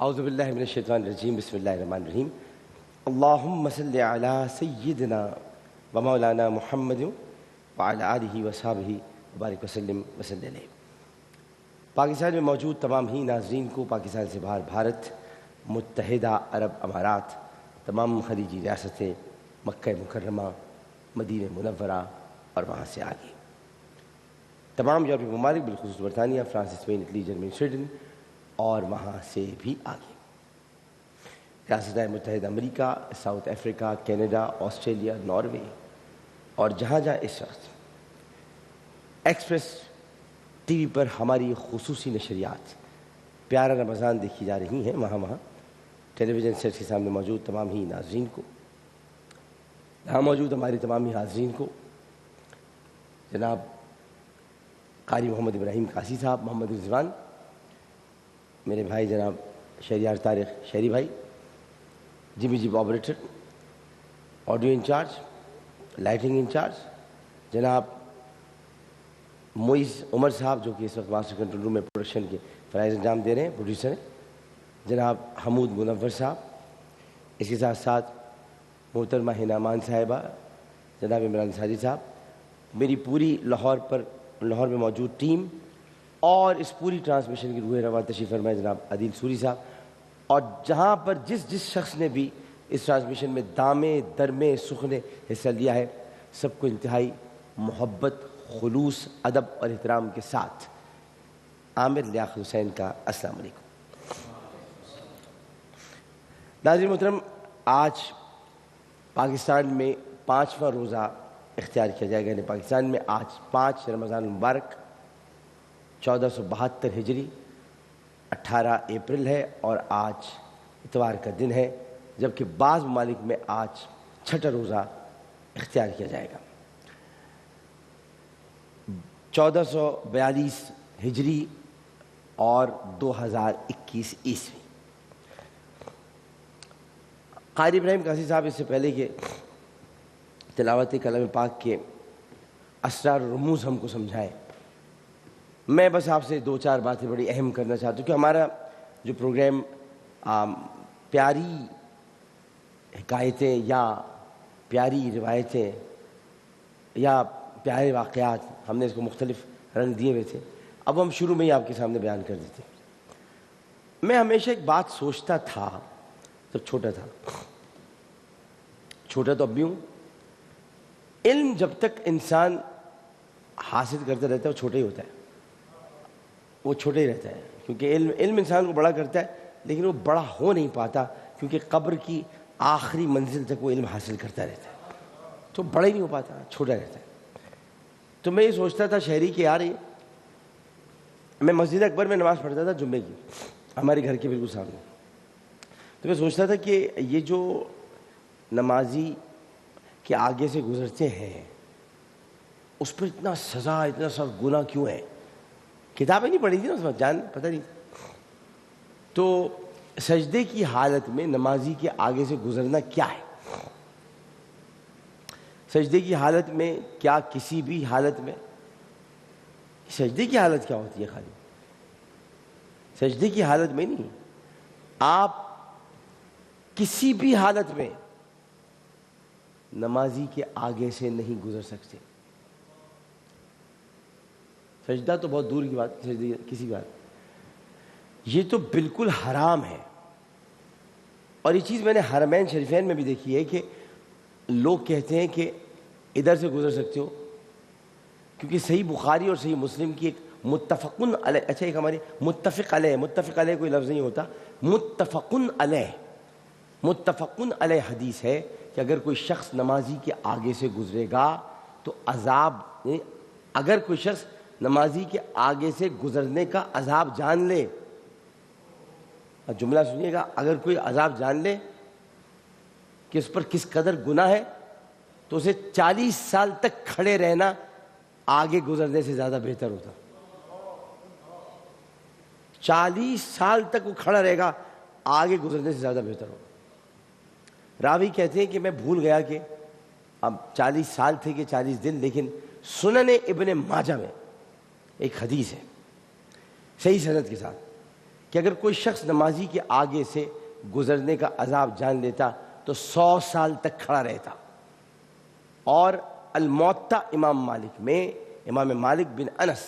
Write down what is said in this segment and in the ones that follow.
اعوذ باللہ من الشیطان الرجیم بسم اللہ الرحمن الرحیم اللہم صلی علی سیدنا و مولانا محمد وعلی آلہ وصحبہ وبارک وسلم وصلی علیہ۔ پاکستان میں موجود تمام ہی ناظرین کو پاکستان سے باہر بھارت، متحدہ عرب امارات، تمام خلیجی ریاستیں، مکہ مکرمہ، مدینہ منورہ اور وہاں سے آگے تمام یورپی ممالک بالخصوص برطانیہ، France, Spain, Italy, Germany, Sweden اور وہاں سے بھی آگے ریاستہائے متحدہ امریکہ، South Africa, Canada, Australia, Norway اور جہاں جہاں اس وقت ایکسپریس ٹی وی پر ہماری خصوصی نشریات پیارا رمضان دیکھی جا رہی ہیں، وہاں ٹیلی ویژن سیٹ کے سامنے موجود تمام ہی ناظرین کو، یہاں موجود ہمارے تمام ہی حاضرین کو، جناب قاری محمد ابراہیم قاسی صاحب، محمد رضوان، میرے بھائی جناب شہریار طارق شہری بھائی، Jimmy ji operator, audio incharge, lighting incharge, جناب معیز عمر صاحب جو کہ اس وقت ماسٹر کنٹرول روم میں پروڈکشن کے فرائض انجام دے رہے ہیں، پروڈیوسر ہیں، جناب حمود منور صاحب، اس کے ساتھ ساتھ محترمہ حنا امان صاحبہ، جناب عمران ساجد صاحب، میری پوری لاہور میں موجود ٹیم اور اس پوری ٹرانسمیشن کی روح رواں تشریف فرمائے جناب عادل سوری صاحب، اور جہاں پر جس شخص نے بھی اس ٹرانسمیشن میں دامے درمے سخنے حصہ لیا ہے، سب کو انتہائی محبت، خلوص، ادب اور احترام کے ساتھ عامر لیاقت حسین کا السلام علیکم۔ ناظرین محترم، آج پاکستان میں 5واں روزہ اختیار کیا جائے گا، یعنی پاکستان میں آج 5 رمضان المبارک 1472 ہجری 18 اپریل ہے اور آج اتوار کا دن ہے، جبکہ بعض ممالک میں آج 6واں روزہ اختیار کیا جائے گا۔ 1442 ہجری اور 2021 عیسوی۔ قاری ابراہیم قاسی صاحب اس سے پہلے کہ تلاوت کلام پاک کے اسرار و رموز ہم کو سمجھائیں، میں بس آپ سے 2-4 باتیں بڑی اہم کرنا چاہتا ہوں کہ ہمارا جو پروگرام پیاری حکایتیں یا پیاری روایتیں یا پیارے واقعات، ہم نے اس کو مختلف رنگ دیے ہوئے تھے، اب ہم شروع میں ہی آپ کے سامنے بیان کر دیتے ہیں۔ میں ہمیشہ ایک بات سوچتا تھا جب چھوٹا تو اب بھی ہوں، علم جب تک انسان حاصل کرتا رہتا ہے وہ چھوٹا ہی ہوتا ہے، وہ چھوٹا ہی رہتا ہے، کیونکہ علم انسان کو بڑا کرتا ہے، لیکن وہ بڑا ہو نہیں پاتا کیونکہ قبر کی آخری منزل تک وہ علم حاصل کرتا رہتا ہے، تو بڑا ہی نہیں ہو پاتا، چھوٹا رہتا ہے۔ تو میں یہ سوچتا تھا شہری کہ یار میں مسجد اکبر میں نماز پڑھتا تھا جمعے کی، ہمارے گھر کے بالکل سامنے، تو میں سوچتا تھا کہ یہ جو نمازی کے آگے سے گزرتے ہیں اس پر اتنا سزا، اتنا سخت گناہ کیوں ہے؟ کتابیں نہیں پڑھی تھی نا اس وقت، جان پتہ نہیں، تو سجدے کی حالت میں نمازی کے آگے سے گزرنا کیا ہے؟ سجدے کی حالت میں کیا کسی بھی حالت میں؟ سجدے کی حالت کیا ہوتی ہے؟ خالی سجدے کی حالت میں نہیں، آپ کسی بھی حالت میں نمازی کے آگے سے نہیں گزر سکتے۔ سجدہ تو بہت دور کی بات، سجدے کسی بھی حالت، یہ تو بالکل حرام ہے۔ اور یہ چیز میں نے حرمین شریفین میں بھی دیکھی ہے کہ لوگ کہتے ہیں کہ ادھر سے گزر سکتے ہو، کیونکہ صحیح بخاری اور صحیح مسلم کی ایک متفقن علیہ، اچھا ایک ہماری متفق علیہ کوئی لفظ نہیں ہوتا، متفقن علیہ حدیث ہے کہ اگر کوئی شخص نمازی کے آگے سے گزرے گا تو عذاب، اگر کوئی شخص نمازی کے آگے سے گزرنے کا عذاب جان لے، جملہ سنیے گا، اگر کوئی عذاب جان لے کہ اس پر کس قدر گناہ ہے تو اسے 40 سال تک کھڑے رہنا آگے گزرنے سے زیادہ بہتر ہوتا۔ 40 سال تک وہ کھڑا رہے گا، آگے گزرنے سے زیادہ بہتر ہوگا۔ راوی کہتے ہیں کہ میں بھول گیا کہ اب 40 سال تھے کہ 40 دن، لیکن سنن ابن ماجہ میں ایک حدیث ہے صحیح سند کے ساتھ کہ اگر کوئی شخص نمازی کے آگے سے گزرنے کا عذاب جان لیتا تو 100 سال تک کھڑا رہتا. اور الموطا امام مالک میں امام مالک بن انس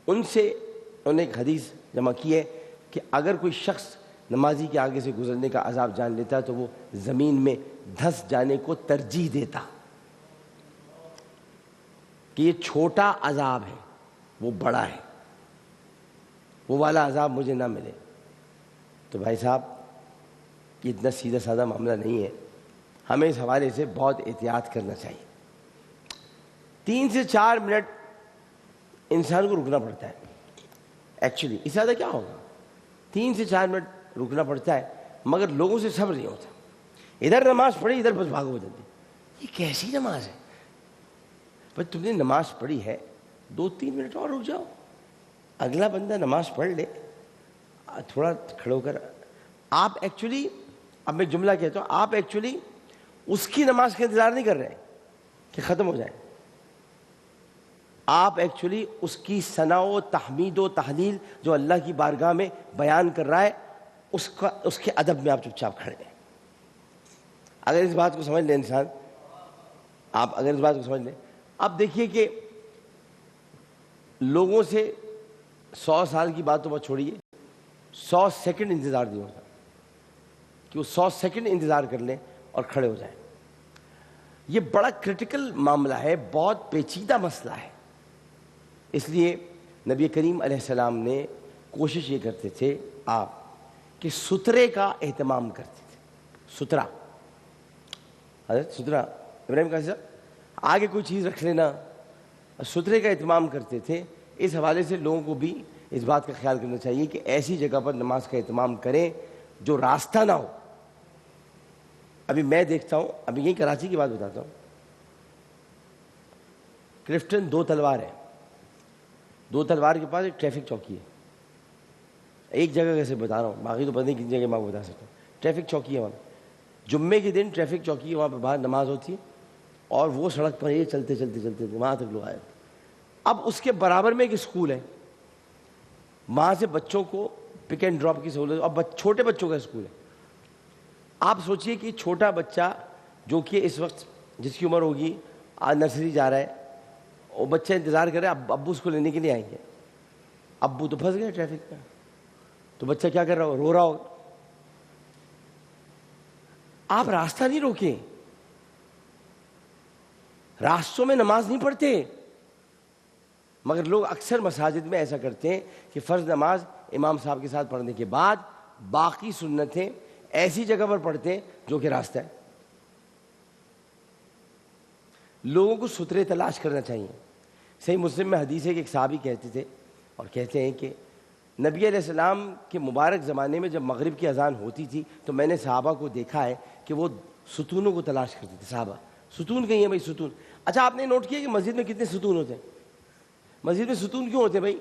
ان سے انہوں نے ایک حدیث جمع کی ہے کہ اگر کوئی شخص نمازی کے آگے سے گزرنے کا عذاب جان لیتا تو وہ زمین میں دھس جانے کو ترجیح دیتا کہ یہ چھوٹا عذاب ہے، وہ بڑا ہے، وہ والا عذاب مجھے نہ ملے. تو بھائی صاحب یہ اتنا سیدھا سادہ معاملہ نہیں ہے، ہمیں اس حوالے سے بہت احتیاط کرنا چاہیے. 3 سے 4 منٹ انسان کو رکنا پڑتا ہے ایکچولی، اس سے زیادہ کیا ہوگا. 3 سے 4 منٹ رکنا پڑتا ہے، مگر لوگوں سے صبر نہیں ہوتا. ادھر نماز پڑھی ادھر بس بھاگو جلدی. یہ کیسی نماز ہے بھائی؟ تم نے نماز پڑھی ہے 2-3 منٹ اور رک جاؤ، اگلا بندہ نماز پڑھ لے، تھوڑا کھڑے ہو کر. آپ ایکچولی، اب میں جملہ کہتا ہوں، آپ ایکچولی اس کی نماز کا انتظار نہیں کر رہے کہ ختم ہو جائے. آپ ایکچولی اس کی ثنا و تحمید و تحلیل جو اللہ کی بارگاہ میں بیان کر رہا ہے اس کے ادب میں آپ چپ چاپ کھڑے ہیں. اگر اس بات کو سمجھ لیں انسان، آپ اگر اس بات کو سمجھ لیں، اب دیکھیے کہ لوگوں سے 100 سال کی بات تو بات چھوڑیے، 100 سیکنڈ انتظار نہیں ہوتا کہ وہ 100 سیکنڈ انتظار کر لیں اور کھڑے ہو جائیں. یہ بڑا کرٹیکل معاملہ ہے، بہت پیچیدہ مسئلہ ہے. اس لیے نبی کریم علیہ السلام نے کوشش یہ کرتے تھے آپ کہ سترے کا اہتمام کرتے تھے. سترا، حضرت سترا ابراہیم قاضی صاحب آگے کوئی چیز رکھ لینا، سترے کا اہتمام کرتے تھے. اس حوالے سے لوگوں کو بھی اس بات کا خیال کرنا چاہیے کہ ایسی جگہ پر نماز کا اہتمام کریں جو راستہ نہ ہو. ابھی میں دیکھتا ہوں، ابھی یہیں کراچی کی بات بتاتا ہوں، کلفٹن 2 تلوار ہے، 2 تلوار کے پاس ایک ٹریفک چوکی ہے. ایک جگہ کیسے بتا رہا ہوں، باقی تو پتہ نہیں کتنی جگہ میں آپ کو بتا سکتا ہوں. ٹریفک چوکی ہے وہاں، جمعے کے دن ٹریفک چوکی ہے، وہاں پہ باہر نماز ہوتی ہے اور وہ سڑک پر یہ چلتے چلتے چلتے وہاں تک لوگ آئے. اب اس کے برابر میں ایک اسکول ہے، وہاں سے بچوں کو پک اینڈ ڈراپ کی سہولت. اب چھوٹے بچوں کا اسکول ہے. آپ سوچئے کہ چھوٹا بچہ جو کہ اس وقت جس کی عمر ہوگی نرسری جا رہا ہے، وہ بچہ انتظار کر رہا ہے ابو اس کو لینے کے لیے آئیں گے. ابو تو پھنس گئے ٹریفک میں، تو بچہ کیا کر رہا ہو، رو رہا ہوگا. آپ راستہ نہیں روکیں، راستوں میں نماز نہیں پڑھتے. مگر لوگ اکثر مساجد میں ایسا کرتے ہیں کہ فرض نماز امام صاحب کے ساتھ پڑھنے کے بعد باقی سنتیں ایسی جگہ پر پڑھتے ہیں جو کہ راستہ ہے. لوگوں کو سترے تلاش کرنا چاہیے. صحیح مسلم میں حدیث ہے کہ ایک صحابی کہتے تھے اور کہتے ہیں کہ نبی علیہ السلام کے مبارک زمانے میں جب مغرب کی اذان ہوتی تھی تو میں نے صحابہ کو دیکھا ہے کہ وہ ستونوں کو تلاش کرتے تھے. صحابہ ستون کہیں ہیں بھائی، ستون. اچھا آپ نے نوٹ کیا کہ مسجد میں کتنے ستون ہوتے ہیں؟ مسجد میں ستون کیوں ہوتے ہیں بھائی؟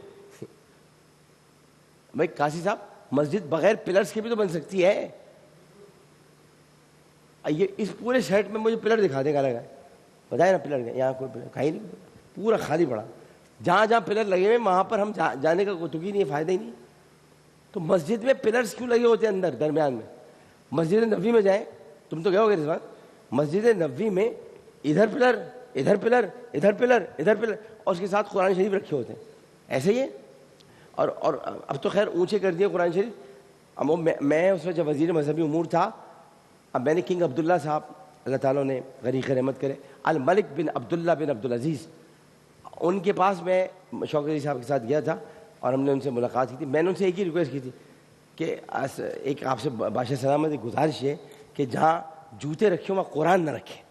بھائی قاضی صاحب، مسجد بغیر پلرز کے بھی تو بن سکتی ہے. یہ اس پورے سیٹ میں مجھے پلر دکھا دے گا لگا، بتائے نا پلر یہاں کوئی پلر کہیں نہیں، پورا خالی پڑا. جہاں جہاں پلر لگے ہوئے وہاں پر ہم جانے کا کوئی تکی نہیں ہے، فائدہ ہی نہیں. تو مسجد میں پلرز کیوں لگے ہوتے ہیں اندر درمیان میں؟ مسجد نبوی میں جائیں، تم تو گئے ہو گے رضوان، مسجد نبوی میں ادھر پلر ادھر پلر ادھر پلر ادھر پلر اور اس کے ساتھ قرآن شریف رکھے ہوتے ہیں. ایسے ہی ہے. اور اب تو خیر اونچے کر دیا قرآن شریف. اب میں اس وقت جب وزیر مذہبی امور تھا، اب میں نے کنگ عبداللہ صاحب اللہ تعالیٰ نے غریق رحمت کرے، الملک بن عبداللہ بن عبدالعزیز، ان کے پاس میں شوکت علی صاحب کے ساتھ گیا تھا اور ہم نے ان سے ملاقات کی تھی. میں نے ان سے ایک ہی ریکویسٹ کی تھی کہ ایک آپ سے بادشاہ سلامت کی گزارش ہے کہ جہاں جوتے رکھے ہوں وہاں قرآن نہ رکھیں.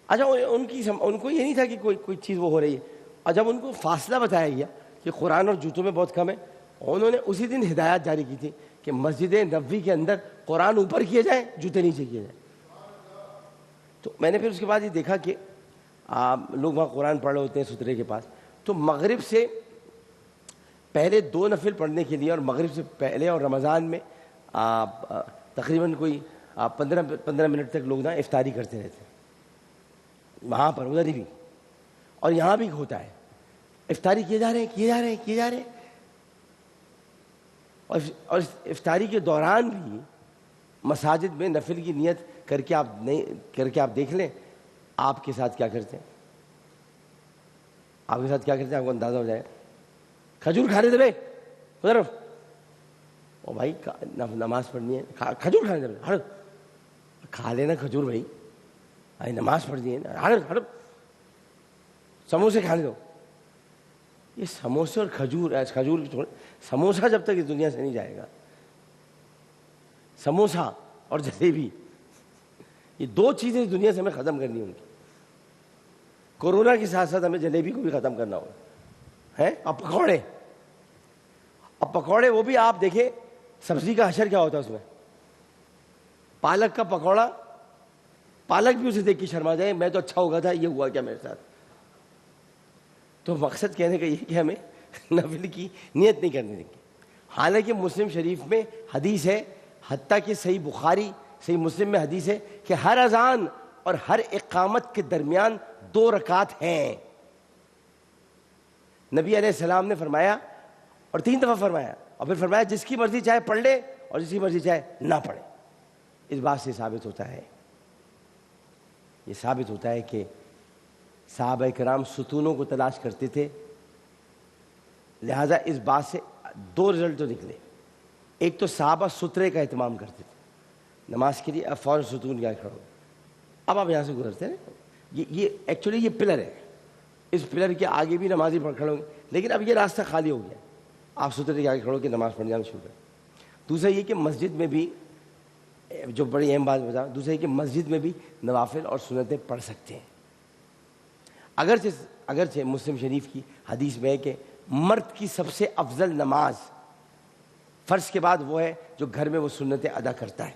اچھا ان کو یہ نہیں تھا کہ کوئی چیز وہ ہو رہی ہے. اور جب ان کو فاصلہ بتایا گیا کہ قرآن اور جوتوں میں بہت کم ہے، انہوں نے اسی دن ہدایات جاری کی تھی کہ مسجد نبوی کے اندر قرآن اوپر کیے جائیں، جوتے نیچے کیے جائیں. تو میں نے پھر اس کے بعد یہ دیکھا کہ لوگ وہاں قرآن پڑھ رہے ہوتے ہیں سترے کے پاس. تو مغرب سے پہلے 2 نفل پڑھنے کے لیے اور مغرب سے پہلے اور رمضان میں تقریباً کوئی 15 منٹ تک لوگ نا افطاری کرتے رہتے ہیں وہاں پر، ادھر ہی بھی. اور یہاں بھی ہوتا ہے، افطاری کیے جا رہے ہیں. اور افطاری کے دوران بھی مساجد میں نفل کی نیت کر کے آپ دیکھ لیں آپ کے ساتھ کیا کرتے ہیں. آپ کے ساتھ کیا کرتے ہیں آپ کو اندازہ ہو جائے. کھجور کھانے دے بھائی ادھر او بھائی نماز پڑھنی ہے, کھجور کھانے دے بھائی, کھا لینا کھجور بھائی, نماز پڑھنی ہے نا, سموسے کھانے دو. یہ سموسے اور کھجور سموسہ جب تک اس دنیا سے نہیں جائے گا, سموسہ اور جلیبی, یہ دو چیزیں اس دنیا سے ہمیں ختم کرنی ہوں گی. کورونا کے ساتھ ساتھ ہمیں جلیبی کو بھی ختم کرنا ہوگا ہے. اب پکوڑے وہ بھی آپ دیکھیں سبزی کا حشر کیا ہوتا ہے اس میں. پالک کا پکوڑا, پالک بھی اسے دیکھ کے شرما جائے, میں تو اچھا ہوگا تھا, یہ ہوا کیا میرے ساتھ. تو مقصد کہنے کا یہ کہ ہمیں نفل کی نیت نہیں کرنے دیں گے. حالانکہ مسلم شریف میں حدیث ہے, حتیٰ کہ صحیح بخاری صحیح مسلم میں حدیث ہے کہ ہر اذان اور ہر اقامت کے درمیان 2 رکعت ہیں. نبی علیہ السلام نے فرمایا, اور 3 دفعہ فرمایا, اور پھر فرمایا جس کی مرضی چاہے پڑھ لے اور جس کی مرضی چاہے نہ پڑھے. اس بات سے ثابت ہوتا ہے, یہ ثابت ہوتا ہے کہ صحابہ کرام ستونوں کو تلاش کرتے تھے. لہذا اس بات سے 2 رزلٹ تو نکلے. ایک تو صحابہ سترے کا اہتمام کرتے تھے نماز کے لیے, اب فوراً ستون کیا کھڑو, اب آپ یہاں سے گزرتے ہیں. یہ ایکچولی یہ پلر ہے, اس پلر کے آگے بھی نمازی پڑھ کھڑے ہوں گے, لیکن اب یہ راستہ خالی ہو گیا, آپ سترے کے آگے کھڑو کہ نماز پڑھنے جانا شروع کریں. دوسرا یہ کہ مسجد میں بھی, جو بڑی اہم بات بتا, دوسرا یہ کہ مسجد میں بھی نوافل اور سنتیں پڑھ سکتے ہیں. اگرچہ مسلم شریف کی حدیث میں ہے کہ مرد کی سب سے افضل نماز فرض کے بعد وہ ہے جو گھر میں وہ سنتیں ادا کرتا ہے,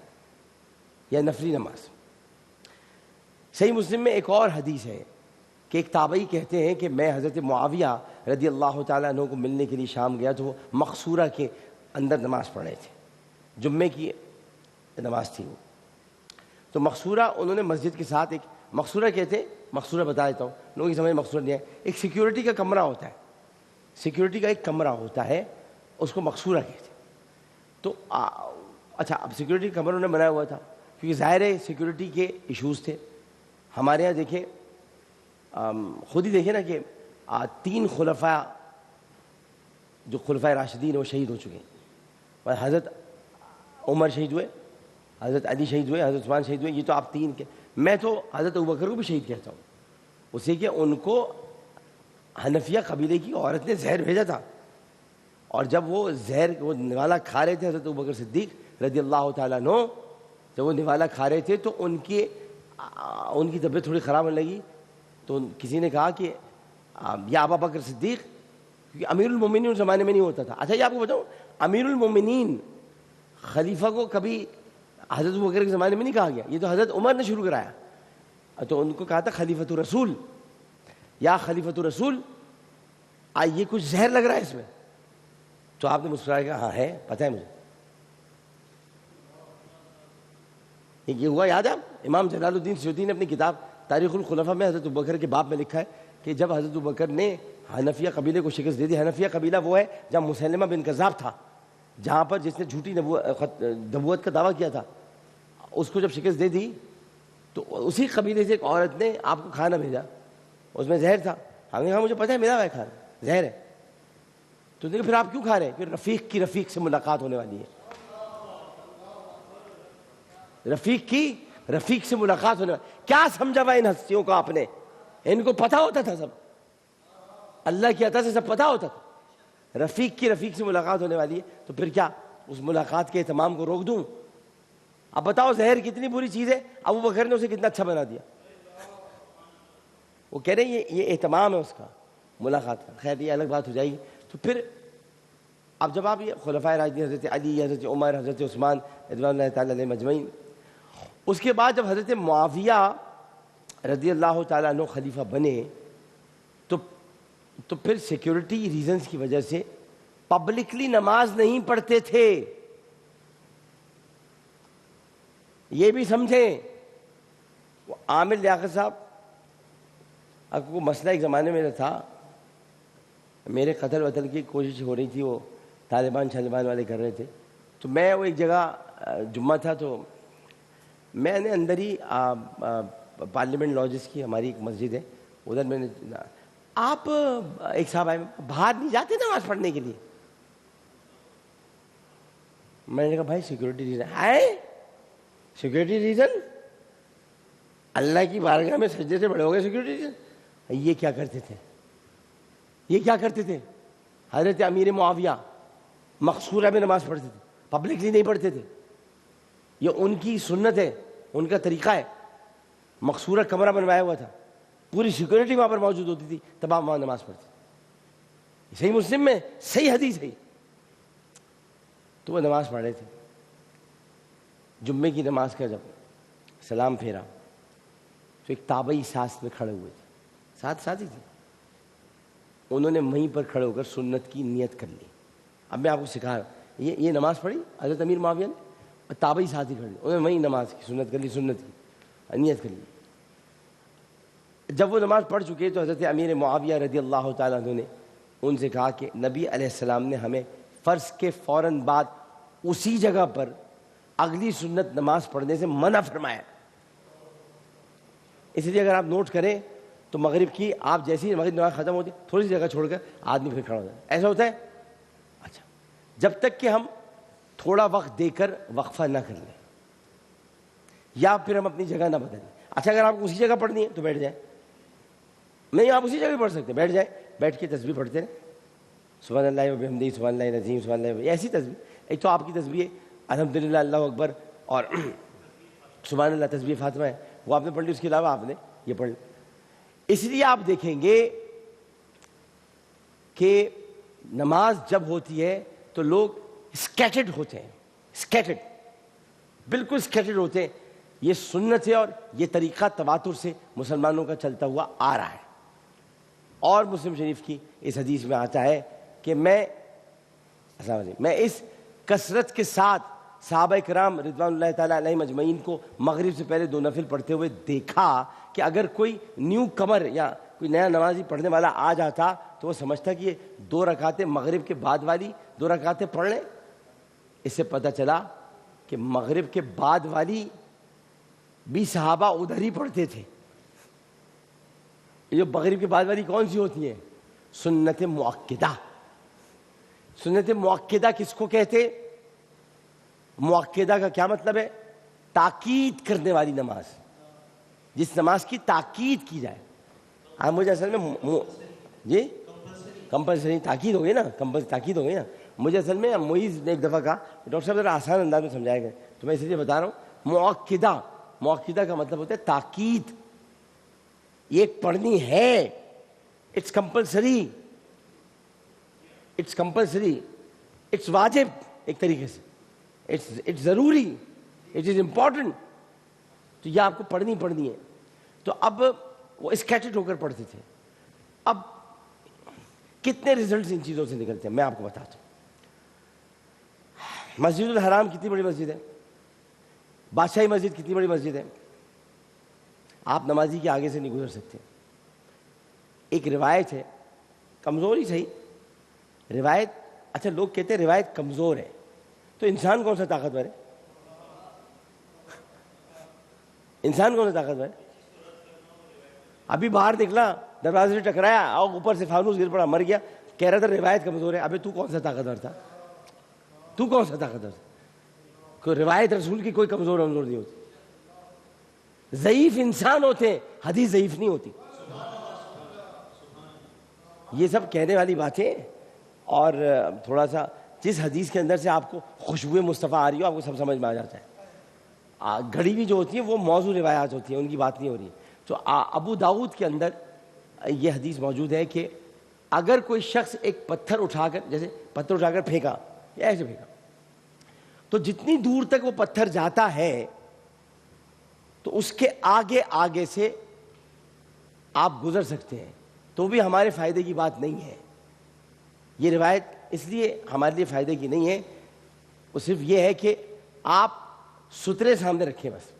یا نفلی نماز. صحیح مسلم میں ایک اور حدیث ہے کہ ایک تابعی کہتے ہیں کہ میں حضرت معاویہ رضی اللہ تعالیٰ عنہ کو ملنے کے لیے شام گیا تو وہ مقصورہ کے اندر نماز پڑھ رہے تھے, جمعے کی نماز تھی وہ. تو مقصورہ انہوں نے مسجد کے ساتھ, ایک مقصورہ کہتے ہیں, مقصورہ بتا دیتا ہوں, لوگوں کی سمجھ مقصورہ نہیں ہے, ایک سیکیورٹی کا کمرہ ہوتا ہے, سیکیورٹی کا ایک کمرہ ہوتا ہے, اس کو مقصورہ کہتے ہیں. تو اچھا, اب سیکیورٹی کا کمرہ انہوں نے بنایا ہوا تھا کیونکہ ظاہر ہے سیکیورٹی کے ایشوز تھے. ہمارے یہاں دیکھیں, خود ہی دیکھیں نا کہ 3 خلفاء جو خلفاء راشدین وہ شہید ہو چکے ہیں. حضرت عمر شہید ہوئے, حضرت علی شہید ہوئے, حضرت عثمان شہید ہوئے. یہ تو آپ 3 کے, میں تو حضرت ابوبکر کو بھی شہید کہتا ہوں, اسے کہ ان کو حنفیہ قبیلے کی عورت نے زہر بھیجا تھا, اور جب وہ زہر وہ نوالا کھا رہے تھے, حضرت ابوبکر صدیق رضی اللہ تعالیٰ عنہ جب وہ نوالا کھا رہے تھے تو ان کی طبیعت تھوڑی خراب ہونے لگی. تو کسی نے کہا کہ یا ابا بکر صدیق, کیونکہ امیر المومنین اس زمانے میں نہیں ہوتا تھا. اچھا یہ آپ کو بتاؤں, امیر المومنین خلیفہ کو کبھی حضرت ابوبکر کے زمانے میں نہیں کہا گیا, یہ تو حضرت عمر نے شروع کرایا. تو ان کو کہا تھا خلیفۃ الرسول, یا خلیفۃ الرسول, یہ کچھ زہر لگ رہا ہے اس میں. تو آپ نے مسکرایا کہا ہاں ہے, پتہ ہے مجھے. یہ ہوا یاد ہے, امام جلال الدین سیوطی نے اپنی کتاب تاریخ الخلفاء میں حضرت ابوبکر کے باب میں لکھا ہے کہ جب حضرت ابوبکر نے حنفیہ قبیلے کو شکست دے دی. حنفیہ قبیلہ وہ ہے جہاں مسلمہ بن کذاب تھا, جہاں پر جس نے جھوٹی نبوت کا دعویٰ کیا تھا, اس کو جب شکست دے دی تو اسی قبیلے سے ایک عورت نے آپ کو کھانا بھیجا, اس میں زہر تھا. ہم نے کہا مجھے پتہ ہے میرا ہے کھانا, زہر ہے. تو دیکھیں پھر آپ کیوں کھا رہے ہیں؟ پھر رفیق کی رفیق سے ملاقات ہونے والی ہے, رفیق سے ملاقات ہونے والی. کیا سمجھا ہوا ان ہستیوں کو آپ نے؟ ان کو پتہ ہوتا تھا, سب اللہ کی عطا سے سب پتہ ہوتا تھا. رفیق کی رفیق سے ملاقات ہونے والی ہے, تو پھر کیا اس ملاقات کے اہتمام کو روک دوں؟ اب بتاؤ زہر کتنی بری چیز ہے, ابو بکر نے اسے کتنا اچھا بنا دیا. وہ کہہ رہے ہیں یہ اہتمام ہے اس کا, ملاقات کا. خیر یہ الگ بات ہو جائے گی. تو پھر اب جب آپ یہ خلفائے راشدین حضرت علی, حضرت عمر, حضرت عثمان رضوان اللہ تعالیٰ علیہ مجمعین, اس کے بعد جب حضرت معاویہ رضی اللہ تعالیٰ عنہ خلیفہ بنے تو پھر سیکیورٹی ریزنز کی وجہ سے پبلکلی نماز نہیں پڑھتے تھے. یہ بھی سمجھیں, عامر لیاقت صاحب, اب کو مسئلہ ایک زمانے میں تھا, میرے قتل وتل کی کوشش ہو رہی تھی, وہ طالبان شالبان والے کر رہے تھے. تو میں وہ ایک جگہ جمعہ تھا تو میں نے اندر ہی پارلیمنٹ لاجز کی ہماری ایک مسجد ہے ادھر میں نے آپ ایک صاحب آئے باہر نہیں جاتے نماز پڑھنے کے لیے. میں نے کہا بھائی سیکورٹی ریزن ہے. سیکورٹی ریزن اللہ کی بارگاہ میں سجدے سے بڑے ہو گئے سیکورٹی ریزن. یہ کیا کرتے تھے؟ یہ کیا کرتے تھے؟ حضرت امیر معاویہ مقصورہ میں نماز پڑھتے تھے, پبلکلی نہیں پڑھتے تھے. یہ ان کی سنت ہے, ان کا طریقہ ہے. مقصورہ کمرہ بنوایا ہوا تھا, پوری سیکورٹی وہاں پر موجود ہوتی تھی, تب آپ وہاں نماز پڑھتے. صحیح مسلم میں صحیح حدیث ہے. تو وہ نماز پڑھ رہے تھے. جمعے کی نماز کا جب سلام پھیرا تو ایک تابعی ساتھ میں کھڑے ہوئے تھے, ساتھ ہی تھے. انہوں نے وہیں پر کھڑے ہو کر سنت کی نیت کر لی. اب میں آپ کو سکھا رہا ہوں, یہ نماز پڑھی حضرت امیر معاویہ نے, اور تابعی ساتھ ہی کھڑے, انہوں نے وہیں نماز کی سنت کر لی, سنت کی نیت کر لی. جب وہ نماز پڑھ چکے تو حضرت امیر معاویہ رضی اللہ تعالیٰ عنہ نے ان سے کہا کہ نبی علیہ السلام نے ہمیں فرض کے فوراً بعد اسی جگہ پر اگلی سنت نماز پڑھنے سے منع فرمایا. اس لیے اگر آپ نوٹ کریں تو مغرب کی آپ جیسی ہی مغرب نماز ختم ہوتی تھوڑی سی جگہ چھوڑ کر آدمی پھر کھڑا ہوتا ہے. ایسا ہوتا ہے. اچھا, جب تک کہ ہم تھوڑا وقت دے کر وقفہ نہ کر لیں یا پھر ہم اپنی جگہ نہ بدلیں. اچھا, اگر آپ کو اسی جگہ پڑھنی ہے تو بیٹھ جائیں. نہیں, آپ اسی جگہ پڑھ سکتے, بیٹھ جائیں, بیٹھ کے تسبیح پڑھتے رہیں. سبحان اللہ و بحمدہ, سبحان اللہ العظیم, سبحان اللہ. ایسی تسبیح, ایک تو آپ کی تسبیح ہے الحمدللہ اللہ اکبر اور سبحان اللہ تسبیح فاطمہ ہے, وہ آپ نے پڑھ لی. اس کے علاوہ آپ نے یہ پڑھ لی. اس لیے آپ دیکھیں گے کہ نماز جب ہوتی ہے تو لوگ اسکیٹرڈ ہوتے ہیں, اسکیٹرڈ, بالکل اسکیٹرڈ ہوتے ہیں. یہ سنت ہے اور یہ طریقہ تواتر سے مسلمانوں کا چلتا ہوا آ رہا ہے. اور مسلم شریف کی اس حدیث میں آتا ہے کہ میں اس کثرت کے ساتھ صحابہ کرام رضوان اللہ تعالیٰ علیہم اجمعین کو مغرب سے پہلے 2 نفل پڑھتے ہوئے دیکھا کہ اگر کوئی نیو کمر یا کوئی نیا نمازی پڑھنے والا آ جاتا تو وہ سمجھتا کہ یہ 2 رکعتیں مغرب کے بعد والی 2 رکعتیں پڑھ لیں. اس سے پتہ چلا کہ مغرب کے بعد والی بھی صحابہ ادھر ہی پڑھتے تھے. یہ جو مغرب کے بعد والی کون سی ہوتی ہیں؟ سنت مؤکدہ. سنت مؤکدہ کس کو کہتے؟ مؤکدہ کا کیا مطلب ہے؟ تاکید کرنے والی نماز, جس نماز کی تاکید کی جائے. آپ مجھے اصل میں جی کمپلسری تاکید ہو گئی نا, کمپلسری تاکید ہو گئی نا. مجھے اصل میں معیز نے ایک دفعہ کہا ڈاکٹر صاحب ذرا آسان انداز میں سمجھائے گا, تو میں اس لیے بتا رہا ہوں. مؤکدہ, مؤکدہ کا مطلب ہوتا ہے تاکید. یہ پڑھنی ہے, it's compulsory, it's compulsory, it's واجب, ایک طریقے سے اٹس ضروری, اٹ از امپورٹنٹ. تو یہ آپ کو پڑھنی ہے. تو اب وہ اسکیٹرڈ ہو کر پڑھتے تھے. اب کتنے ریزلٹس ان چیزوں سے نکلتے ہیں میں آپ کو بتاتا ہوں. مسجد الحرام کتنی بڑی مسجد ہے, بادشاہی مسجد کتنی بڑی مسجد ہے, آپ نمازی کے آگے سے نہیں گزر سکتے. ایک روایت ہے, کمزور ہی صحیح روایت. اچھا, لوگ کہتے ہیں روایت کمزور ہے, تو انسان کون سا طاقتور ہے؟ انسان کون سا طاقتور ہے؟ ابھی باہر نکلا, دروازے سے ٹکرایا اور اوپر سے فانوس گر پڑا, مر گیا, کہہ رہا تھا روایت کمزور ہے. ابھی تو کون سا طاقتور تھا؟ تو کون سا طاقتور تھا؟ کوئی روایت رسول کی کوئی کمزور نہیں ہوتی. ضعیف انسان ہوتے ہیں, حدیث ضعیف نہیں ہوتی. یہ سب کہنے والی باتیں, اور تھوڑا سا جس حدیث کے اندر سے آپ کو خوشبو مصطفیٰ آ رہی ہو آپ کو سب سمجھ میں آ جاتا ہے. گھڑی بھی جو ہوتی ہیں وہ موضوع روایات ہوتی ہیں, ان کی بات نہیں ہو رہی. تو ابو داؤد کے اندر یہ حدیث موجود ہے کہ اگر کوئی شخص ایک پتھر اٹھا کر, جیسے پتھر اٹھا کر پھینکا یا ایسے پھینکا, تو جتنی دور تک وہ پتھر جاتا ہے تو اس کے آگے سے آپ گزر سکتے ہیں, تو بھی ہمارے فائدے کی بات نہیں ہے. یہ روایت اس لیے ہمارے لیے فائدے کی نہیں ہے, وہ صرف یہ ہے کہ آپ سترے سامنے رکھیں. بس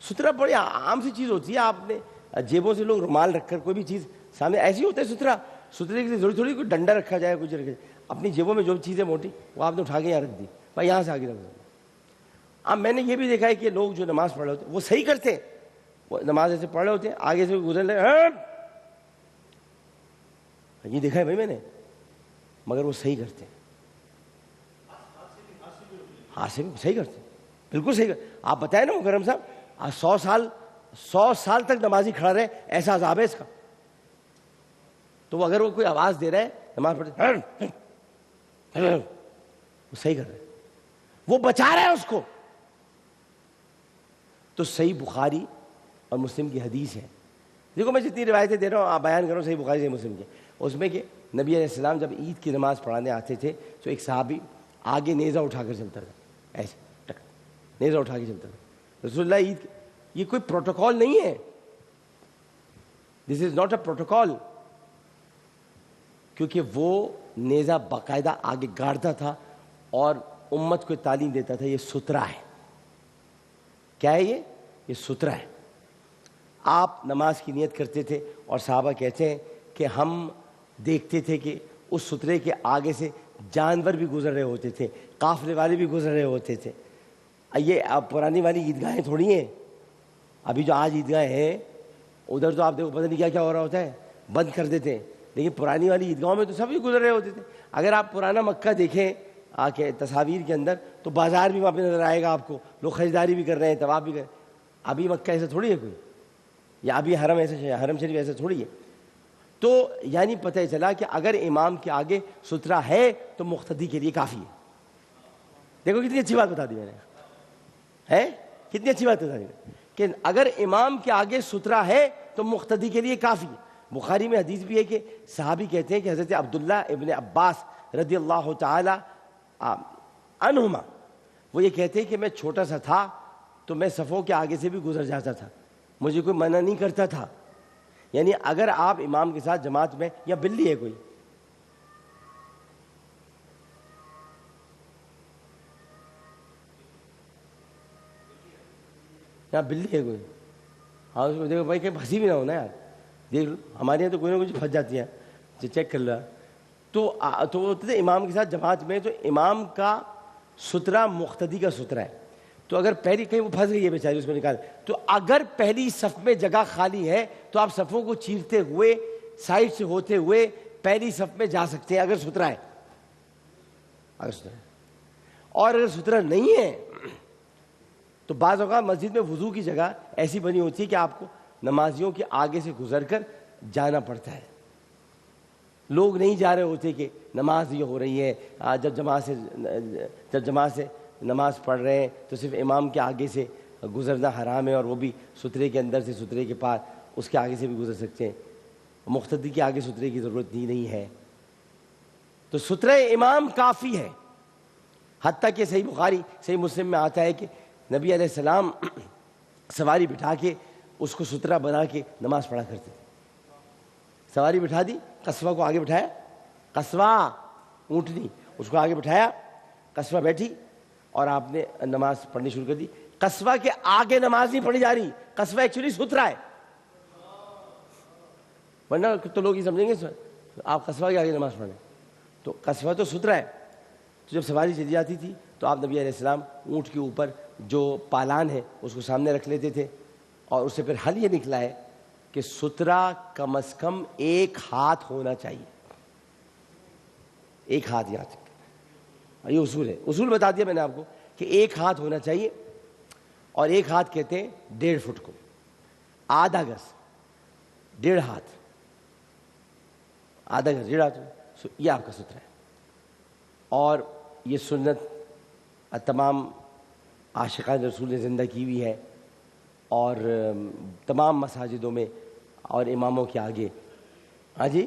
سترا بڑی عام سی چیز ہوتی ہے. آپ نے جیبوں سے لوگ رومال رکھ کر کوئی بھی چیز سامنے, ایسی ہوتا ہے سترا. سترے کے لیے ضروری تھوڑی کوئی ڈنڈا رکھا جائے, کچھ رکھا جائے. اپنی جیبوں میں جو چیزیں موٹی وہ آپ نے اٹھا کے یہاں رکھ دی, بھائی یہاں سے آگے رکھ دو. اب میں نے یہ بھی دیکھا ہے کہ لوگ جو نماز پڑھ رہے ہوتے ہیں وہ صحیح کرتے ہیں, وہ نماز ایسے پڑھ رہے ہوتے ہیں, آگے سے گزر لے, یہ دیکھا ہے بھائی میں نے, مگر وہ صحیح کرتے ہیں, ہاں سے بھی صحیح کرتے ہیں, بالکل صحیح کرتے. آپ بتائیں نا مکرم صاحب, 100 سال تک نمازی کھڑا رہے, ایسا عذاب ہے اس کا. تو وہ اگر وہ کوئی آواز دے رہا ہے نماز پڑھتے, وہ صحیح کر رہے ہیں, وہ بچا رہا ہے اس کو. تو صحیح بخاری اور مسلم کی حدیث ہے. دیکھو میں جتنی روایتیں دے رہا ہوں, آپ بیان کرو صحیح بخاری صحیح مسلم کی, اس میں کہ نبی علیہ السلام جب عید کی نماز پڑھانے آتے تھے تو ایک صحابی آگے نیزہ اٹھا کر چلتا تھا, ایسے ٹک نیزہ اٹھا کے چلتا تھا. رسول اللہ عید, یہ کوئی پروٹوکول نہیں ہے, دس از ناٹ اے پروٹوکول, کیونکہ وہ نیزہ باقاعدہ آگے گاڑتا تھا اور امت کو تعلیم دیتا تھا, یہ سترا ہے. کیا ہے یہ سترا ہے. آپ نماز کی نیت کرتے تھے اور صحابہ کہتے ہیں کہ ہم دیکھتے تھے کہ اس سترے کے آگے سے جانور بھی گزر رہے ہوتے تھے, قافلے والے بھی گزر رہے ہوتے تھے. یہ اب پرانی والی عیدگاہیں تھوڑی ہیں, ابھی جو آج عیدگاہیں ہیں ادھر تو آپ دیکھو پتہ نہیں کیا کیا ہو رہا ہوتا ہے, بند کر دیتے ہیں. لیکن پرانی والی عیدگاہوں میں تو سب ہی گزر رہے ہوتے تھے. اگر آپ پرانا مکہ دیکھیں آ کے تصاویر کے اندر تو بازار بھی وہاں پہ نظر آئے گا آپ کو, لوگ خریداری بھی کر رہے ہیں, طواف بھی کر رہے ہیں. ابھی مکہ ایسا تھوڑی ہے کوئی, یا ابھی حرم ایسا, حرم شریف ایسا تھوڑی ہے. تو یعنی پتہ چلا کہ اگر امام کے آگے سترا ہے تو مقتدی کے لیے کافی ہے. دیکھو کتنی اچھی بات بتا دی میں نے, ہے کتنی اچھی بات بتا دی کہ اگر امام کے آگے سترا ہے تو مقتدی کے لیے کافی ہے. بخاری میں حدیث بھی ہے کہ صحابی کہتے ہیں کہ حضرت عبداللہ ابن عباس رضی اللہ تعالی عنہما, وہ یہ کہتے ہیں کہ میں چھوٹا سا تھا تو میں صفوں کے آگے سے بھی گزر جاتا تھا, مجھے کوئی منع نہیں کرتا تھا. یعنی اگر آپ امام کے ساتھ جماعت میں, یا بلی ہے کوئی, یا بلی ہے کوئی, ہاں اس کو دیکھو بھائی کہ پھنسی بھی نہ ہونا یار, دیکھ لو ہمارے یہاں تو کوئی نہ کچھ پھنس جاتی ہے, چیک کر لو. تو امام کے ساتھ جماعت میں تو امام کا سترا مقتدی کا سترا ہے. تو اگر پہلی کہیں وہ پھنس گئی ہے بیچاری, اس میں نکال, تو اگر پہلی صف میں جگہ خالی ہے تو آپ صفوں کو چیرتے ہوئے سائڈ سے ہوتے ہوئے پہلی صف میں جا سکتے ہیں اگر سترا ہے. اگر سترا ہے, اور اگر سترا نہیں ہے تو بعض اوقات مسجد میں وضو کی جگہ ایسی بنی ہوتی ہے کہ آپ کو نمازیوں کے آگے سے گزر کر جانا پڑتا ہے. لوگ نہیں جا رہے ہوتے کہ نماز یہ ہو رہی ہے, جب جماعت سے نماز پڑھ رہے ہیں تو صرف امام کے آگے سے گزرنا حرام ہے, اور وہ بھی سترے کے اندر سے, سترے کے پاس اس کے آگے سے بھی گزر سکتے ہیں. مقتدی کے آگے سترے کی ضرورت نہیں ہے. تو سترے امام کافی ہے. حتیٰ کہ صحیح بخاری صحیح مسلم میں آتا ہے کہ نبی علیہ السلام سواری بٹھا کے اس کو سترا بنا کے نماز پڑھا کرتے تھے. سواری بٹھا دی, قصوہ کو آگے بٹھایا, قصوہ اونٹنی, اس کو آگے بٹھایا, قصوہ بیٹھی اور آپ نے نماز پڑھنی شروع کر دی. قصوہ کے آگے نماز نہیں پڑھی جا رہی, قصوہ ایکچولی سترا ہے, ورنہ تو لوگ یہ سمجھیں گے آپ قصوہ کے آگے نماز پڑھ رہے ہیں, تو قصوہ تو سترا ہے. تو جب سواری چلی جاتی تھی تو آپ نبی علیہ السلام اونٹ کے اوپر جو پالان ہے اس کو سامنے رکھ لیتے تھے, اور اس سے پھر حل یہ نکلا ہے کہ سترا کم از کم 1 ہاتھ ہونا چاہیے, 1 ہاتھ یہاں تک. یہ اصول ہے, اصول بتا دیا میں نے آپ کو کہ 1 ہاتھ ہونا چاہیے, اور 1 ہاتھ کہتے ہیں 1.5 فٹ کو, آدھا گز, 1.5 ہاتھ, آدھا گز 1.5 ہاتھ, یہ آپ کا سترا ہے. اور یہ سنت تمام عاشقان رسول نے زندہ کی ہوئی ہے, اور تمام مساجدوں میں اور اماموں کے آگے. ہاں جی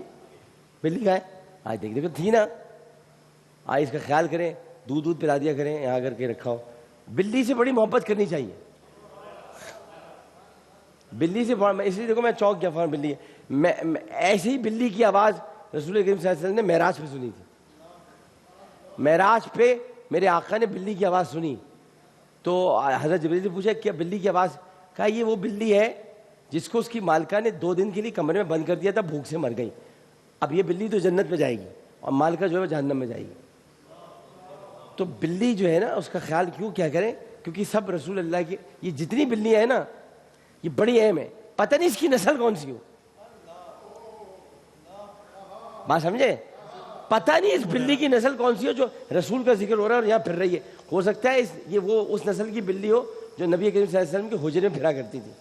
بلی کا ہے, آج دیکھو تھی نا, آج اس کا خیال کریں, دودھ پلا دیا کریں, یہاں کر کے رکھا ہو. بلی سے بڑی محبت کرنی چاہیے, بلی سے اس لیے دیکھو میں چوک گیا فوراً, بلی ہے. میں ایسی ہی بلی کی آواز رسول کریم صلی اللہ علیہ وسلم نے معراج پہ سنی تھی. معراج پہ میرے آقا نے بلی کی آواز سنی, تو حضرت جبریل سے پوچھا کیا بلی کی آواز, کہا یہ وہ بلی ہے جس کو اس کی مالکہ نے 2 دن کے لیے کمرے میں بند کر دیا تھا, بھوک سے مر گئی. اب یہ بلی تو جنت میں جائے گی اور مالکہ جو ہے وہ جہنم میں جائے گی. تو بلی جو ہے نا اس کا خیال کیوں کیا کریں؟ کیونکہ سب رسول اللہ کی یہ جتنی بلیاں ہیں نا یہ بڑی اہم ہے. پتہ نہیں اس کی نسل کون سی ہو, بات سمجھے؟ پتہ نہیں اس بلی کی نسل کون سی ہو جو رسول کا ذکر ہو رہا ہے اور یہاں پھر رہی ہے. ہو سکتا ہے یہ وہ اس نسل کی بلی ہو جو نبی کریم صلی اللہ علیہ وسلم کے حجرے میں پھرا کرتی تھی.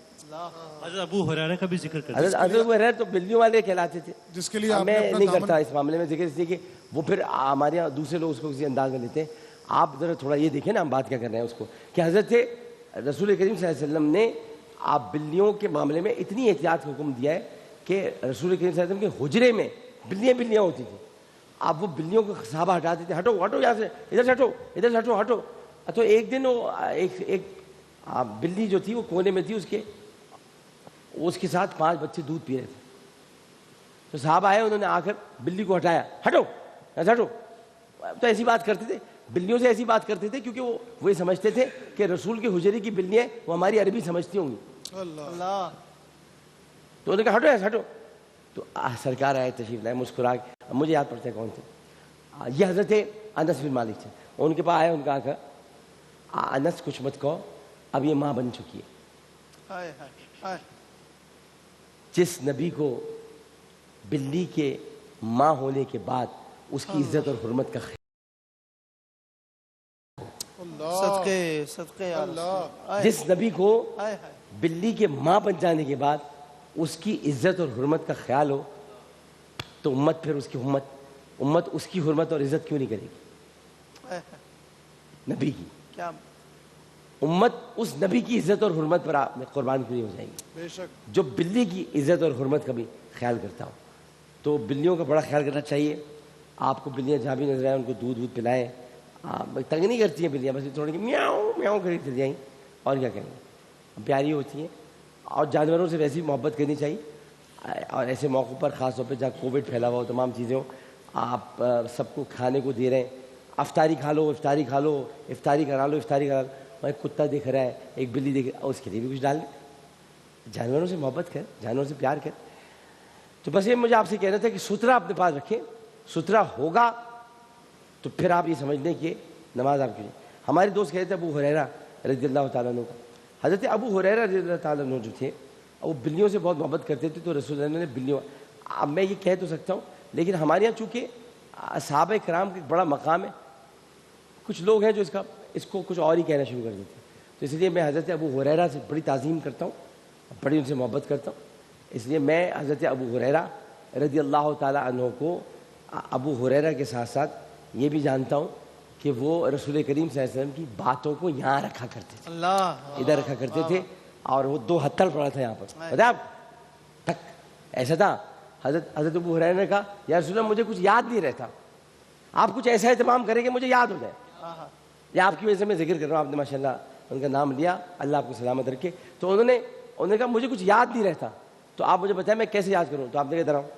حضرت ابو ہریرہ کا بھی ذکر کرتے ہیں. حضرت ابو ہریرہ تو بلیوں والے کہلاتے تھے, جس کے لیے میں نہیں کرتا اس معاملے میں ذکر, اس لیے کہ وہ پھر ہمارے یہاں دوسرے لوگ اس کو کسی انداز میں لیتے ہیں. آپ ذرا تھوڑا یہ دیکھیں نا ہم بات کیا کر رہے ہیں اس کو, کہ حضرت رسول کریم صلی اللہ علیہ وسلم نے آپ بلیوں کے معاملے میں اتنی احتیاط کا حکم دیا ہے کہ رسول کریم صلی اللہ علیہ وسلم کے حجرے میں بلیاں ہوتی تھیں. آپ وہ بلیوں کو صحابہ ہٹاتے تھے, ہٹو ہٹو یہاں سے, ادھر سے ہٹو, ادھر سے ہٹو ہٹو. تو ایک دن وہ ایک بلی جو تھی وہ کونے میں تھی, اس کے ساتھ 5 بچے دودھ پی رہے تھے. تو صحابہ آئے, انہوں نے آ کر بلی کو ہٹایا, ہٹو ایسا ہٹو. تو ایسی بات کرتے تھے, بلیوں سے ایسی بات کرتے تھے کیونکہ وہ یہ سمجھتے تھے کہ رسول کے حجرے کی بلیاں وہ ہماری عربی سمجھتی ہوں گی. اللہ. تو انہوں نے کہا ہٹو ایسا ہٹو. تو سرکار آئے, تشریف لائے, مسکرا کے, مجھے یاد پڑتا ہے کون تھے, یہ حضرت انس بن مالک تھے. ان کے پاس آئے, ان کا کہا انس کچھ مت کہو, اب یہ ماں بن چکی ہے. جس نبی کو بلی کے ماں ہونے کے بعد اس کی عزت اور حرمت کا خیال, صدقے اللہ, جس نبی کو بلی کے ماں بن جانے کے بعد اس کی عزت اور حرمت کا خیال ہو, تو امت پھر اس کی امت اس کی حرمت اور عزت کیوں نہیں کرے گی؟ نبی کی کیا امت اس نبی کی عزت اور حرمت پر قربان کیوں نہیں ہو جائے گی؟ بے شک. جو بلی کی عزت اور حرمت کا بھی خیال کرتا ہوں. تو بلیوں کا بڑا خیال کرنا چاہیے. آپ کو بلیاں جہاں بھی نظر آئیں ان کو دودھ پلائیں. تنگ نہیں کرتی ہیں بلیاں, بس تھوڑی میاؤں میاؤں کر کے چل جائیں, اور کیا کریں, پیاری ہوتی ہیں. اور جانوروں سے ویسی محبت کرنی چاہیے. اور ایسے موقعوں پر خاص طور پہ جہاں کووڈ پھیلا ہوا ہو, تمام چیزیں ہوں, آپ سب کو کھانے کو دے رہے ہیں, افطاری کھا لو, افطاری کھا لو, افطاری کرا لو, افطاری کرا لو. ایک کتا دیکھ رہا ہے, ایک بلی دیکھ رہا ہے, اس کے لیے بھی کچھ ڈال دیں. جانوروں سے محبت کر, جانوروں سے پیار کر. تو بس یہ مجھے آپ سے کہنا تھا کہ ستھرا اپنے پاس رکھیں. ستھرا ہوگا تو پھر آپ یہ سمجھ لیں کہ نماز آپ کی. ہمارے دوست کہتے تھے ابو ہریرہ رضی اللہ تعالیٰ عنہ کا, حضرت ابو ہریرہ رضی اللہ تعالیٰ عنہ جو تھے وہ بلیوں سے بہت محبت کرتے تھے. تو رسول اللہ نے بلیوں, اب میں یہ کہہ تو سکتا ہوں, لیکن ہمارے یہاں چونکہ صحابہ کرام کا ایک بڑا مقام ہے, کچھ لوگ ہیں جو اس کو کچھ اور ہی کہنا شروع کر دیتے ہیں. تو اس لیے میں حضرت ابو ہریرہ سے بڑی تعظیم کرتا ہوں, بڑی ان سے محبت کرتا ہوں. اس لیے میں حضرت ابو ہریرہ رضی اللہ تعالیٰ عنہ کو ابو ہریرہ کے ساتھ ساتھ یہ بھی جانتا ہوں کہ وہ رسول کریم صلی اللہ علیہ وسلم کی باتوں کو یہاں رکھا کرتے تھے, ادھر رکھا کرتے تھے, اور وہ 2 ہتھڑ پڑا تھا یہاں پر, پتہ آپ تک ایسا تھا. حضرت ابو ہریرہ نے کہا یا رسول اللہ مجھے کچھ یاد نہیں رہتا, آپ کچھ ایسا اہتمام کریں کہ مجھے یاد ہو جائے. یا آپ کی وجہ سے میں ذکر کر رہا ہوں, آپ نے ماشاء اللہ ان کا نام لیا, اللہ آپ کو سلامت رکھے. تو انہوں نے کہا مجھے کچھ یاد نہیں رہتا, تو آپ مجھے بتائیں میں کیسے یاد کروں. تو آپ نے کہا ہوں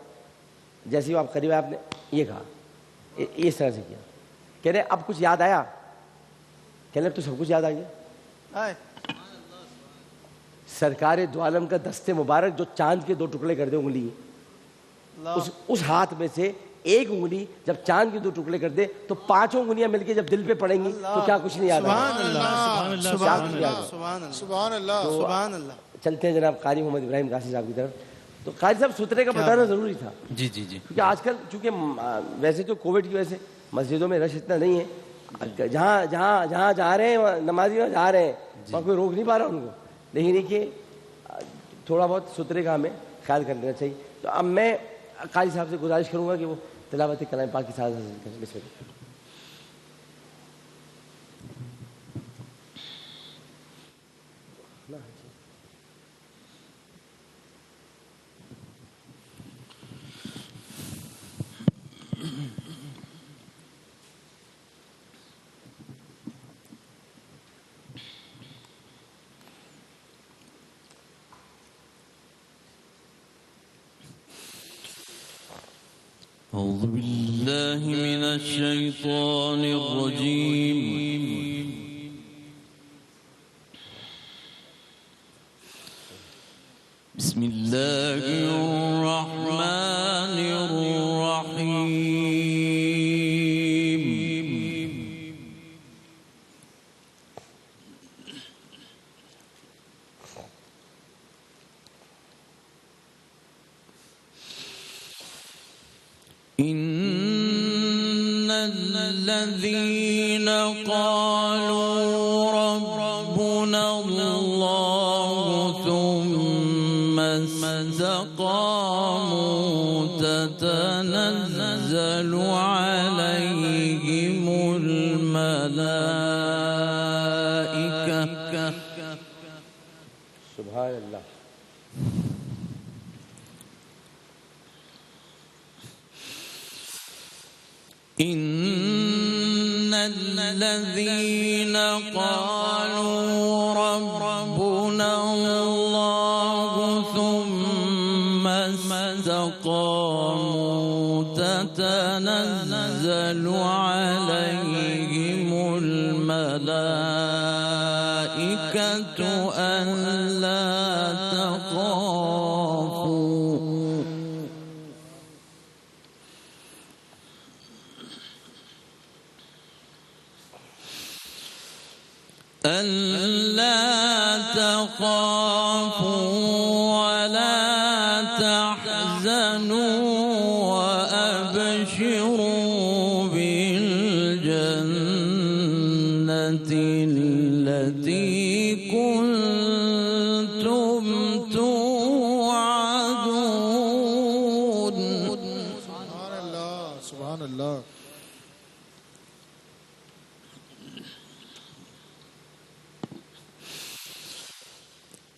جیسے ہی آپ قریب آئے, آپ نے یہ کہا, اس طرح سے کیا. کہہ رہے اب کچھ یاد آیا؟ کہہ رہے اب تو سب کچھ یاد آ گیا. سرکار دو عالم کا دست مبارک جو چاند کے 2 ٹکڑے کر دے انگلی, اس ہاتھ میں سے ایک انگلی جب چاند کے 2 ٹکڑے کر دے تو 5 انگلیاں مل کے جب دل پہ پڑیں گی تو کیا کچھ نہیں یاد آئے. سبحان اللہ. چلتے ہیں جناب قاری محمد ابراہیم قاسی صاحب کی طرف. تو قاری صاحب سترے کا بتانا ضروری تھا. جی جی جی. کیونکہ آج کل چونکہ ویسے تو کووڈ کی وجہ سے مسجدوں میں رش اتنا نہیں ہے, جہاں جا رہے ہیں نمازی وہاں جا رہے ہیں, وہاں کوئی روک نہیں پا رہا ان کو. لیکن یہ کہ تھوڑا بہت سترے کا ہمیں خیال کر لینا چاہیے. تو اب میں قاری صاحب سے گزارش کروں گا کہ وہ تلاوت کلام پاک کی ساتھ کریں. بسم اللہ. أعوذ بالله من الشيطان الرجيم. بسم الله الرحمن الرحيم. إن الذين قالوا ربنا الله ثم استقاموا تتنزل عليهم الملائكة سبحان اللہ. إن الذين قالوا ربنا الله ثم استقاموا تتنزل عليهم الملائكة ألا تخافوا ولا تحزنوا وأبشروا بالجنة التي كنتم توعدون. سبحان اللہ سبحان اللہ.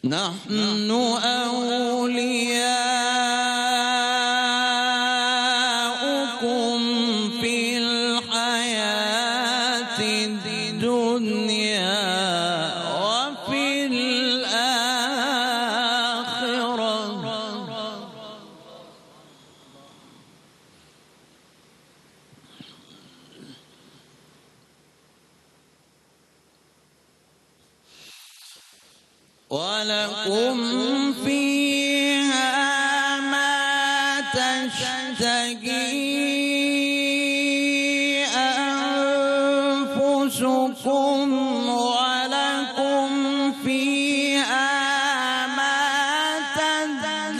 نحن أولياؤكم في الحياة الدنيا وفي الآخرة ولكم فيها ما تشتهي أنفسكم ولكم فيها ما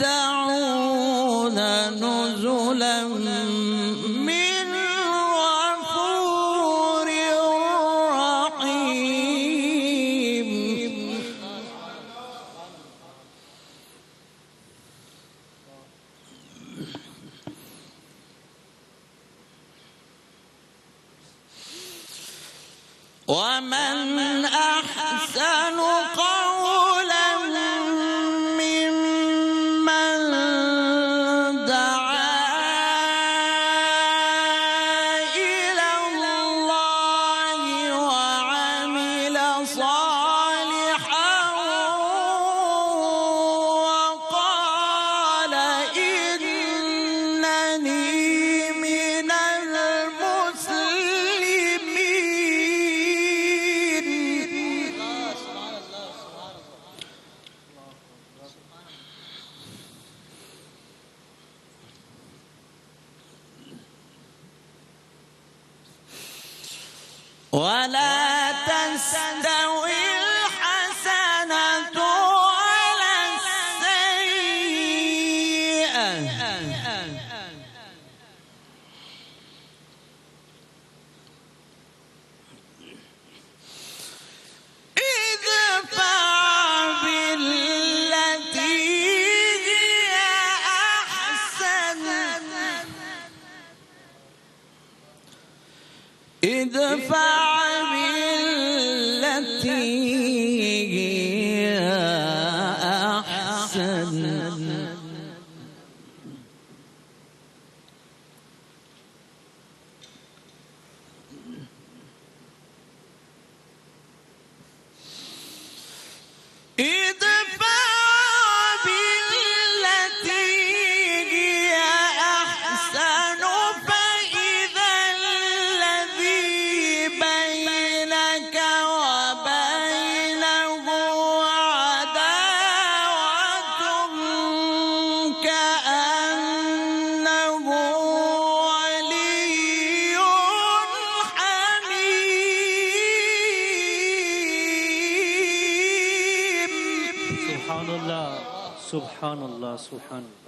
تدعون نزلا من غفور رحيم. ومن أحسن قولا ممن دعا إلى الله وعمل صالحا وقال إنني من ولا تستوي الحسنة ولا السيئة ادفع بالتي هي أحسن ادفع بالتي هي أحسن ادفع بالتي هي أحسن فإذا الذي بينك وبينه عداوة كأنه ولي حميم. سبحان اللہ سبحان اللہ سبحان اللہ.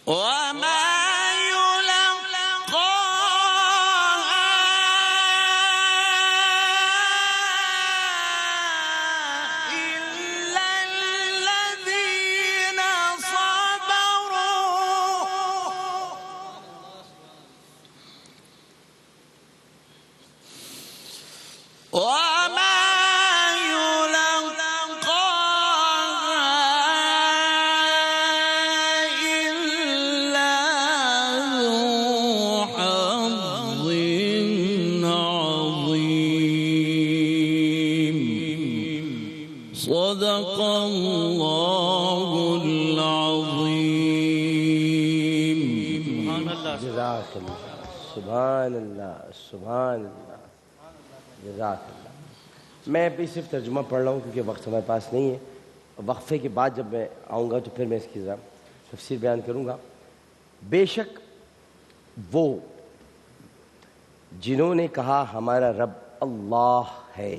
وما صدق اللہ العظیم. سبحان اللہ. جزاک اللہ. سبحان اللہ. سبحان اللہ. جزاک اللہ. میں بھی صرف ترجمہ پڑھ رہا ہوں کیونکہ وقت ہمارے پاس نہیں ہے. وقفے کے بعد جب میں آؤں گا تو پھر میں اس کی ذرا تفسیر بیان کروں گا. بے شک وہ جنہوں نے کہا ہمارا رب اللہ ہے.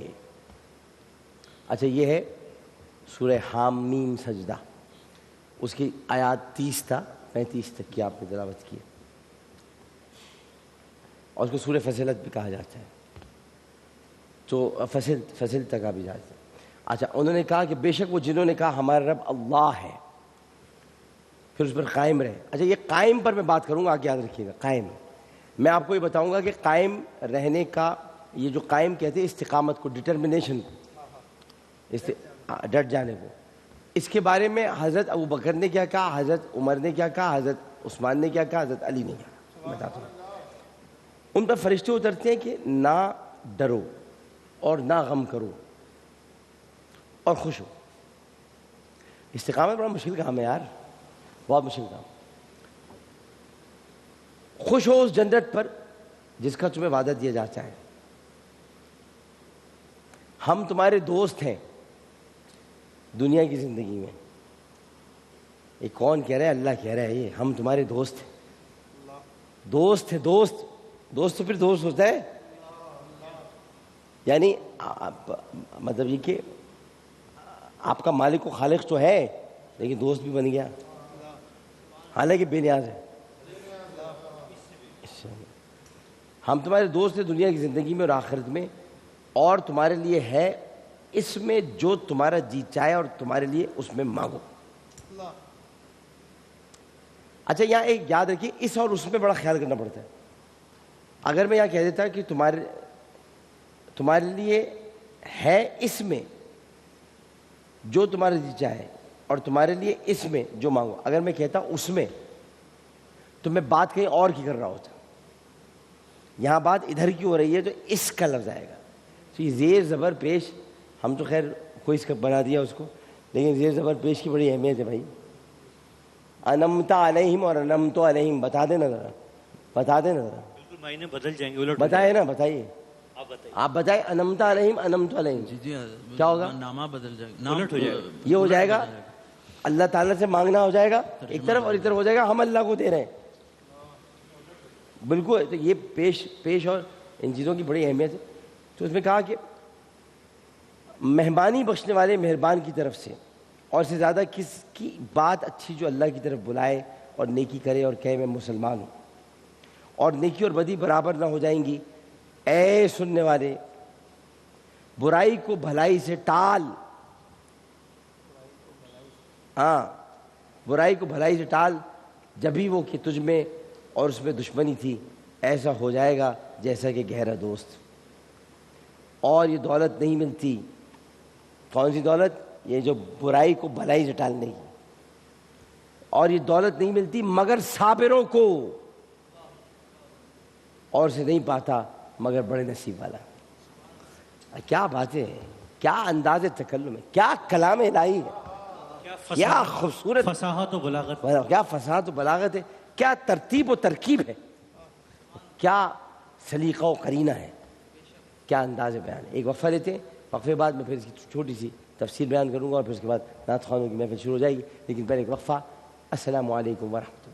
اچھا یہ ہے سورہ حامیم سجدہ، اس کی آیات 30 تا 35 تک کی آپ نے تلاوت کی، اور اس کو سورہ فصلت بھی کہا جاتا ہے، تو فصل تک بھی جاتا ہے. اچھا انہوں نے کہا کہ بے شک وہ جنہوں نے کہا ہمارا رب اللہ ہے، پھر اس پر قائم رہے. اچھا یہ قائم پر میں بات کروں گا، آگے یاد رکھیے گا. قائم میں آپ کو یہ بتاؤں گا کہ قائم رہنے کا یہ جو قائم کہتے ہیں استقامت کو، ڈٹرمنیشن کو، ڈٹ جانے کو، اس کے بارے میں حضرت ابو بکر نے کیا کہا، حضرت عمر نے کیا کہا، حضرت عثمان نے کیا کہا، حضرت علی نے کیا کہا. بتاتا ہوں. ان پر فرشتے اترتے ہیں کہ نہ ڈرو اور نہ غم کرو اور خوش ہو. استقامت بڑا مشکل کام ہے یار، بہت مشکل کام. خوش ہو اس جنت پر جس کا تمہیں وعدہ دیا جاتا ہے. ہم تمہارے دوست ہیں دنیا کی زندگی میں. یہ کون کہہ رہا ہے؟ اللہ کہہ رہا ہے. یہ ہم تمہارے دوست ہیں. دوست ہے، دوست تو پھر دوست ہوتا ہے. یعنی مطلب یہ کہ آپ کا مالک و خالق تو ہے لیکن دوست بھی بن گیا، حالانکہ بے نیاز ہے. ہم تمہارے دوست ہیں دنیا کی زندگی میں اور آخرت میں، اور تمہارے لیے ہے اس میں جو تمہارا جی چاہے اور تمہارے لیے اس میں مانگو. اچھا یہاں ایک یاد رکھیے، اس اور اس میں بڑا خیال کرنا پڑتا ہے. اگر میں یہاں کہہ دیتا کہ تمہارے لیے ہے اس میں جو تمہارا جی چاہے اور تمہارے لیے اس میں جو مانگو، اگر میں کہتا اس میں تو میں بات کہیں اور کی کر رہا ہوتا. یہاں بات ادھر کی ہو رہی ہے تو اس کا لفظ آئے گا. تو یہ زیر زبر پیش، ہم تو خیر کوئی اس کا بنا دیا اس کو، لیکن زیر زبر پیش کی بڑی اہمیت ہے بھائی. انمت علیہم اور انمت علیہم بتا دینا ذرا، بتا دینا ذرا. بالکل معنی بدل جائیں گے، الٹ بتائے نا، بتائیے آپ بتائیں. انمت علیہم انمت علیہم کیا ہوگا؟ نامہ بدل جائے گا، الٹ ہو جائے گا. یہ ہو جائے گا اللہ تعالیٰ سے مانگنا ہو جائے گا ایک طرف، اور ایک طرف ہو جائے گا ہم اللہ کو دے رہے ہیں. بالکل. تو یہ پیش اور ان چیزوں کی بڑی اہمیت ہے. تو اس میں کہا کہ مہربانی بخشنے والے مہربان کی طرف سے، اور سے زیادہ کس کی بات اچھی جو اللہ کی طرف بلائے اور نیکی کرے اور کہے میں مسلمان ہوں، اور نیکی اور بدی برابر نہ ہو جائیں گی. اے سننے والے برائی کو بھلائی سے ٹال. ہاں برائی کو بھلائی سے ٹال، جبھی وہ کہ تجھ میں اور اس میں دشمنی تھی ایسا ہو جائے گا جیسا کہ گہرا دوست. اور یہ دولت نہیں ملتی. کون سی دولت؟ یہ جو برائی کو بھلائی سے ٹالنے کی. اور یہ دولت نہیں ملتی مگر صابروں کو، اور سے نہیں پاتا مگر بڑے نصیب والا. کیا باتیں ہیں، کیا انداز تکلم ہے، کیا کلام الہی ہے، کیا خوبصورت فصاحت و بلاغت، کیا فصاحت و بلاغت ہے، کیا ترتیب و ترکیب ہے، کیا سلیقہ و قرینہ ہے، کیا انداز بیان ہے. ایک وقفہ لیتے ہیں، وقفے بعد میں پھر اس کی چھوٹی سی تفسیر بیان کروں گا، اور پھر اس کے بعد نعت خوانوں کی محفل شروع ہو جائے گی. لیکن پہلے ایک وقفہ. السلام علیکم ورحمۃ اللہ.